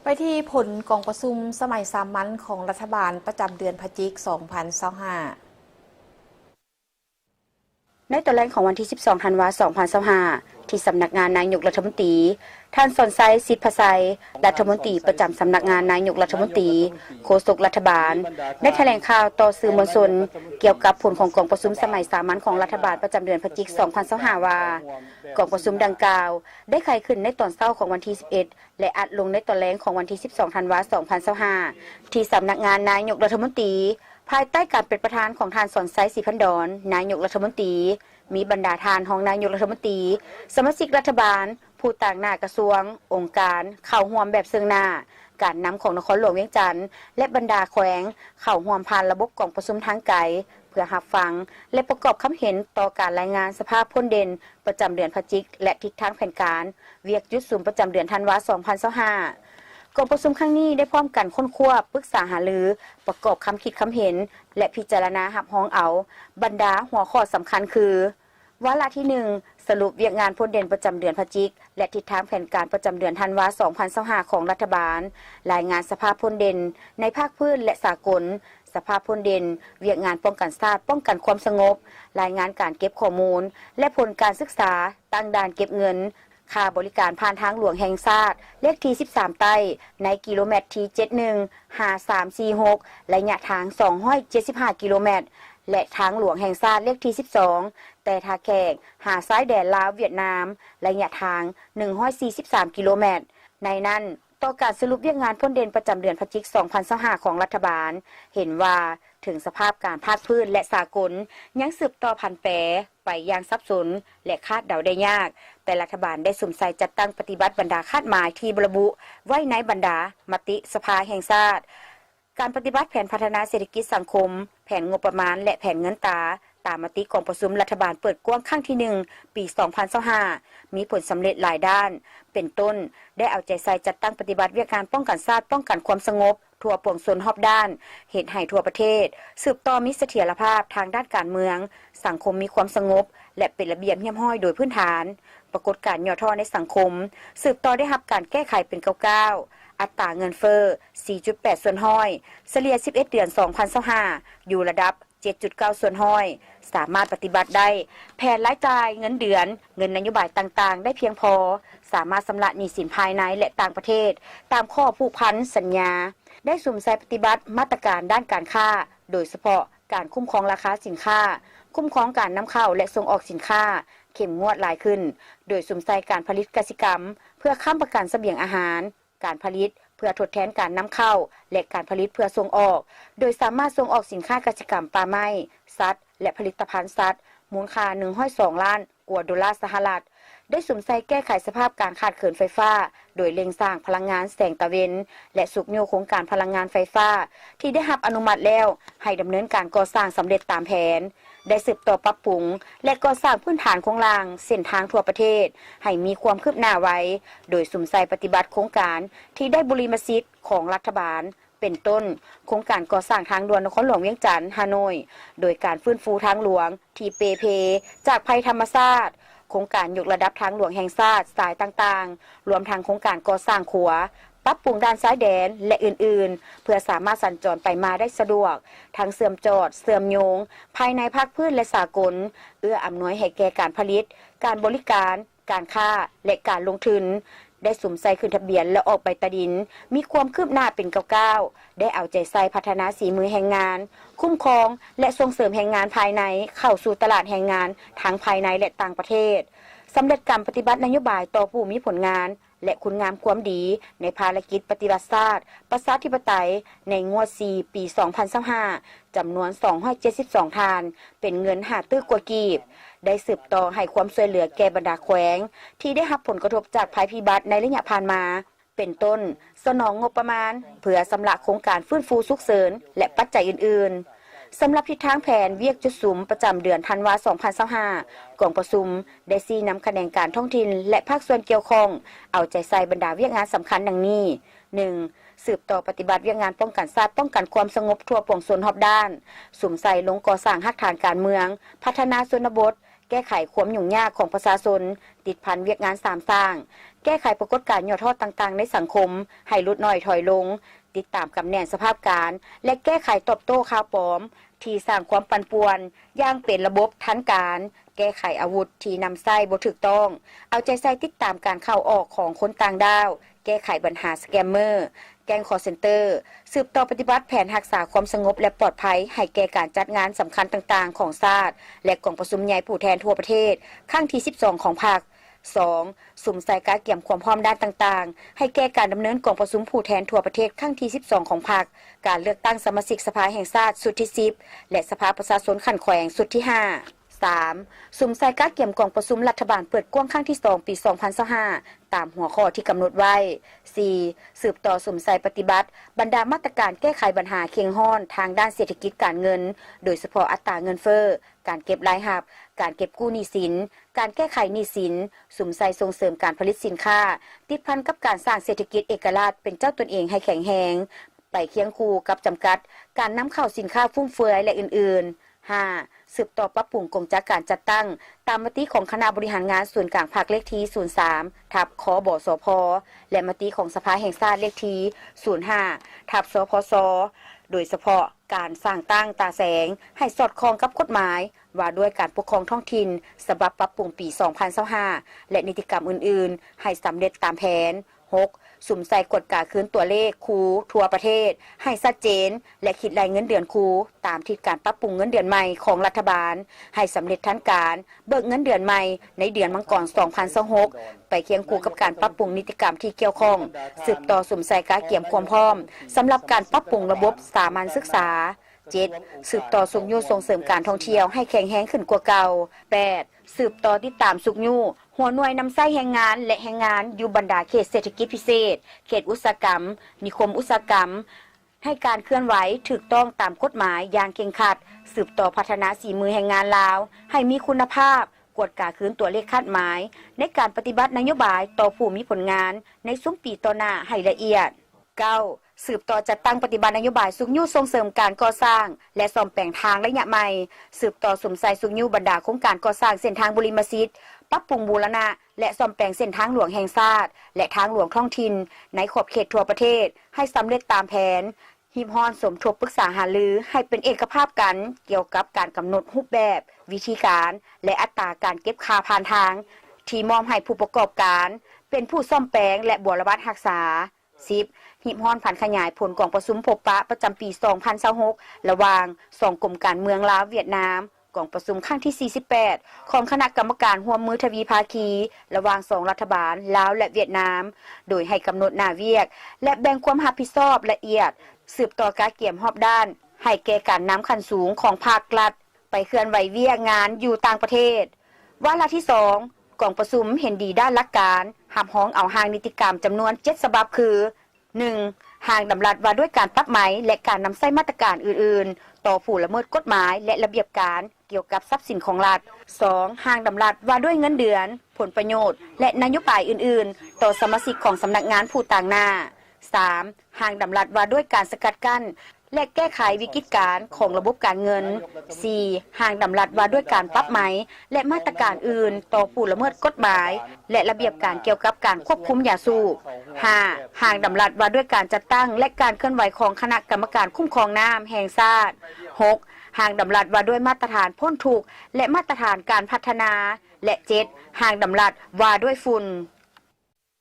ไปที่ผลกองประชุมสมัยสามัญของรัฐบาลประจำเดือนพฤศจิกายน 2025 ในตอนแรกของวันที่ 12 ธันวาคม 2025 ที่สำนักงานนายกรัฐมนตรีท่านสนไซสิทธิพไซรัฐมนตรีประจำสำนักงานนายกรัฐมนตรีโฆษกรัฐบาลได้แถลงข่าวต่อสื่อมวลชนเกี่ยวกับผลของกองประชุมสมัยสามัญของรัฐบาลประจำเดือนพฤศจิกายน 2025 ว่ากองประชุมดังกล่าวได้ไขขึ้นในตอนเช้าของวันที่ 11 และอัดลงในตอนแรกของวันที่ 12 ธันวาคม 2025 ที่สำนักงานนายกรัฐมนตรีภายใต้การเป็นประธานของท่านสนไซศรีพันดรนายกรัฐมนตรีมีบรรดาทานของนายกรัฐมนตรีสมาชิกรัฐบาลผู้ต่างหน้ากระทรวงองค์การเข้าร่วมแบบซึ่งหน้าการนำของนครหลวงเวียงจันทน์และบรรดาแขวงเข้าร่วมผ่านระบบกองประชุมทางไกลเพื่อรับฟังและประกอบความเห็นต่อการรายงานสภาพพ้นเด่นประจำเดือนพฤศจิกและทิศทางแผนการเวียกยุดซุมประจำเดือนธันวาคม 2025กองประชุมครั้งนี้ได้พร้อมกันค้นคว้าปรึกษาหารือประกอบคำคิดคำเห็นและพิจารณารับรองเอาบรรดาหัวข้อสำคัญคือวาระที่ 1 สรุปเวียกงานพ้นเด่นประจำเดือนพฤศจิกและทิศทางแผนการประจำเดือนธันวาคม 2025 ของรัฐบาลรายงานสภาพพ้นเด่นในภาคพื้นและสากลสภาพพ้นเด่นเวียกงานป้องกันชาติป้องกันความสงบรายงานการเก็บข้อมูลและผลการศึกษาตั้งด่านเก็บเงินค่าบริการผ่านทางหลวงแห่งชาติเลขที่ 13 ใต้ในกิโลเมตรที่ 715346 ระยะทาง 275 กิโลเมตรและทางหลวงแห่งชาติเลขที่ 12 แต่ท่าแขกหาซ้ายแดนลาวเวียดนามระยะทาง 143 กิโลเมตรในนั้นต่อการสรุปเวียกงานพ้นเด่นประจำเดือนพฤศจิกายน 2025 ของรัฐบาลเห็นว่าถึงสภาพการภาคพื้นและสากลยังสืบต่อพันแปรไปอย่างซับซ้อนและคาดเดาได้ยากแต่รัฐบาลได้สุ่มใส่จัดตั้งปฏิบัติบรรดาคาดหมายที่ระบุไว้ในบรรดามติสภาแห่งชาติการปฏิบัติแผนพัฒนาเศรษฐกิจสังคมแผนงบประมาณและแผนเงินตราตามมติกองประชุมรัฐบาลเปิดกว้างครั้งที่ 1 ปี 2025 มีผลสำเร็จหลายด้านเป็นต้นได้เอาใจใส่จัดตั้งปฏิบัติเวียกงานป้องกันชาติป้องกันความสงบทั่วปวงชนรอบด้านเหตุให้ทั่วประเทศสืบต่อมีเสถียรภาพทางด้านการเมืองสังคมมีความสงบและเป็นระเบียบเรียบร้อยโดยพื้นฐานปรากฏการณ์ย่อท่อในสังคมสืบต่อได้รับการแก้ไขเป็นก้าวอัตราเงินเฟ้อ 4.8 ส่วนห้อยเฉลี่ย 11 เดือน 2025 อยู่ระดับ 7.9 ส่วนห้อยสามารถปฏิบัติได้แผนรายจ่ายเงินเดือนเงินนโยบายต่างๆได้เพียงพอสามารถชำระหนี้สินภายในและต่างประเทศตามข้อผูกพันสัญญาได้สุ่มใส่ปฏิบัติมาตรการด้านการค้าโดยเฉพาะการคุ้มครองราคาสินค้าคุ้มครองการนำเข้าและส่งออกสินค้าเข้มงวดหลายขึ้นโดยสุ่มใส่การผลิตกสิกรรมเพื่อค้ำประกันเสบียงอาหารการผลิตเพื่อทดแทนการนำเข้าและการผลิตเพื่อส่งออกโดยสามารถส่งออกสินค้ากสิกรรมป่าไม้สัตว์และผลิตภัณฑ์สัตว์มูลค่า102 ล้านกว่าดอลลาร์สหรัฐได้สุ่มใส่แก้ไขสภาพการขาดเขินไฟฟ้าโดยเร่งสร้างพลังงานแสงตะเวนและสุกโยโครงการพลังงานไฟฟ้าที่ได้รับอนุมัติแล้วให้ดำเนินการก่อสร้างสำเร็จตามแผนได้สืบต่อปรับปรุงและก่อสร้างพื้นฐานโครงรางเส้นทางทั่วประเทศให้มีความคืบหน้าไว้โดยสุ่มใส่ปฏิบัติโครงการที่ได้บริมสิทธิ์ของรัฐบาลเป็นต้นโครงการก่อสร้างทางด่วนนครหลวงเวียงจันทน์ฮานอยโดยการฟื้นฟูทางหลวงที่เปเพจากภัยธรรมชาติโครงการยกระดับทางหลวงแห่งชาติสายต่างๆรวมทั้งโครงการก่อสร้างขัวปรับปรุงด้านซ้ายแดนและอื่นๆเพื่อสามารถสัญจรไปมาได้สะดวกทั้งเสื่อมจอดเสื่อมโยงภายในภาคพื้นและสากลเอื้ออำนวยให้แก่การผลิตการบริการการค้าและการลงทุนได้สุ่มใส่ขึ้นทะเบียนและออกใบตดินมีความคืบหน้าเป็นก้าวๆได้เอาใจใส่พัฒนาฝีมือแรงงานคุ้มครองและส่งเสริมแรงงานภายในเข้าสู่ตลาดแรงงานทั้งภายในและต่างประเทศสำเร็จการปฏิบัตินโยบายต่อผู้มีผลงานและคุณงามความดีในภารกิจปฏิวัติศาสตร์ประชาธิปไตยในงวด 4 ปี 2025 จำนวน 272 ทานเป็นเงิน5 ตื้อกว่ากีบได้สืบต่อให้ความช่วยเหลือแก่บรรดาแขวงที่ได้รับผลกระทบจากภัยพิบัติในระยะผ่านมาเป็นต้นสนองงบประมาณเพื่อสำหรับโครงการฟื้นฟูฉุกเฉินและปัจจัยอื่นๆสำหรับทิศทางแผนเวียกจุดสุมประจำเดือนธันวาคม 2025 กองประชุมได้ชี้นำคะแนนการท้องถิ่นและภาคส่วนเกี่ยวข้องเอาใจใส่บรรดาเวียกงานสำคัญดังนี้ 1. สืบต่อปฏิบัติเวียกงานป้องกันชาติป้องกันความสงบทั่วปวงชนรอบด้านสุ่มใส่ลงก่อสร้างรากฐานการเมืองพัฒนาชนบทแก้ไขความยุ่งยากของประชาชนติดพันเวียกงานสามสร้าง แก้ไขปรากฏการณ์ย่อท้อต่างๆในสังคมให้ลดน้อยถอยลงติดตามกำแหน่งสภาพการและแก้ไขตอบโต้ข่าวปลอมที่สร้างความปั่นป่วนอย่างเป็นระบบทันการแก้ไขอาวุธที่นำใส่บ่ถูกต้องเอาใจใส่ติดตามการเข้าออกของคนต่างดาวแก้ไขปัญหาสแกมเมอร์แก๊งคอลเซ็นเตอร์สืบต่อปฏิบัติแผนรักษาความสงบและปลอดภัยให้แก่การจัดงานสำคัญต่างๆของชาติและกองประชุมใหญ่ผู้แทนทั่วประเทศครั้งที่12ของพรรค2. สุ่มใส่การเตรียมความพร้อมด้านต่างๆให้แก่การดำเนินกองประชุมผู้แทนทั่วประเทศครั้งที่12ของพรรคการเลือกตั้งสมาชิกสภาแห่งชาติสุดที่10และสภาประชาชนขันแขวงสุดที่5 3. สุ่มใส่การเตรียมกองประชุมรัฐบาลเปิดกว้างครั้งที่2ปี2025ตามหัวข้อที่กำหนดไว้ 4. สืบต่อสุ่มใส่ปฏิบัติบรรดามาตรการแก้ไขปัญหาเคียงห้อนทางด้านเศรษฐกิจการเงินโดยเฉพาะอัตราเงินเฟ้อการเก็บรายหับการเก็บกู้หนี้สินการแก้ไขหนี้สินสุ่มใส่ส่งเสริมการผลิตสินค้าติดพันกับการสร้างเศรษฐกิจเอกราชเป็นเจ้าตนเองให้แข็งแรงไปเคียงคู่กับจำกัดการนำเข้าสินค้าฟุ่มเฟือยและอื่นๆ 5. สืบต่อปรับปรุงกงจากการจัดตั้งตามมติของคณะบริหารงานส่วนกลางภาคเลขที่ 03 ทับคบสพและมติของสภาแห่งชาติเลขที่ 05 ทับสพสโดยเฉพาะการสร้างตั้งตาแสงให้สอดคล้องกับกฎหมายว่าด้วยการปกครองท้องถิ่นฉบับปรับปรุงปี 2025และนิติกรรมอื่นๆให้สำเร็จตามแผน 6. สุ่มใส่กฎกาคืนตัวเลขครูทั่วประเทศให้ชัดเจนและคิดรายเงินเดือนครูตามที่การปรับปรุงเงินเดือนใหม่ของรัฐบาลให้สำเร็จทันการเบิกเงินเดือนใหม่ในเดือนมังกร 2026ไปเคียงคู่กับการปรับปรุงนิติกรรมที่เกี่ยวข้องสืบต่อสุ่มใส่การเกี่ยมความพร้อมสำหรับการปรับปรุงระบบสามัญศึกษา 7. สืบต่อสุขยู่ส่งเสริมการท่องเที่ยวให้แข็งแรงขึ้นกว่าเก่า 8. สืบต่อติดตามสุขยู่หัวหน่วยนำไส้แรงงานและแรงงานอยู่บรรดาเขตเศรษฐกิจพิเศษเขตอุตสาหกรรมนิคมอุตสาหกรรมให้การเคลื่อนไหวถูกต้องตามกฎหมายอย่างเคร่งครัดสืบต่อพัฒนาสีมือแรงงานลาวให้มีคุณภาพกวดกาคืนตัวเลขคาดหมายในการปฏิบัตินโยบายต่อผู้มีผลงานในซุ้มปีต่อหน้าให้ละเอียด 9. สืบต่อจัดตั้งปฏิบัตินโยบายสุขยู่ส่งเสริมการก่อสร้างและซ่อมแปลงทางระยะใหม่สืบต่อสุ่มใส่สุขยู่บรรดาโครงการก่อสร้างเส้นทางบุรีมสิทธิ์ปรับปรุงบูรณะและซ่อมแปลงเส้นทางหลวงแห่งชาติและทางหลวงท้องถิ่นในขอบเขตทั่วประเทศให้สำเร็จตามแผนฮิมฮอนสมทบปรึกษาหารือให้เป็นเอกภาพกันเกี่ยวกับการกำหนดรูปแบบวิธีการและอัตราการเก็บค่าผ่านทางที่มอบให้ผู้ประกอบการเป็นผู้ซ่อมแปลงและบูรณะรักษา 10. หิมฮอนผันขยายผลกองประชุมพบปะประจำปี 2026ระหว่าง2กรมการเมืองลาวเวียดนามกองประชุมครั้งที่ 48 ของคณะกรรมการร่วมมือทวีภาคีระหว่าง2รัฐบาลลาวและเวียดนามโดยให้กำหนดหน้าเวียกและแบ่งความรับผิดชอบละเอียดสืบต่อการเกี่ยมรอบด้านให้แก่การนำขั้นสูงของภาครัฐไปเคลื่อนไหวเวียกงานอยู่ต่างประเทศวาระที่2กองประชุมเห็นดีด้านหลักการหับห้องเอาหางนิติกรรมจำนวน7ฉบับคือ 1. หางดำรัสว่าด้วยการปรับไหมและการนำใช้มาตรการอื่นๆต่อผู้ละเมิดกฎหมายและระเบียบการเกี่ยวกับทรัพย์สินของรัฐ 2. หางดำรัสว่าด้วยเงินเดือนผลประโยชน์และนโยบายอื่นๆต่อสมาชิกของสำนักงานผู้ต่างหน้า 3. หางดำรัสว่าด้วยการสกัดกั้นและแก้ไขวิกฤตการณ์ของระบบการเงิน 4. หางดำรัสว่าด้วยการปรับไหมและมาตรการอื่นต่อผู้ละเมิดกฎหมายและระเบียบการเกี่ยวกับการควบคุมยาสูบ 5. หางดำรัสว่าด้วยการจัดตั้งและการเคลื่อนไหวของคณะกรรมการคุ้มครองน้ำแห่งชาติ 6. หางดำรัสว่าด้วยมาตรฐานพ้นทุกข์และมาตรฐานการพัฒนาและ 7. หางดำรัสว่าด้วยฝุ่น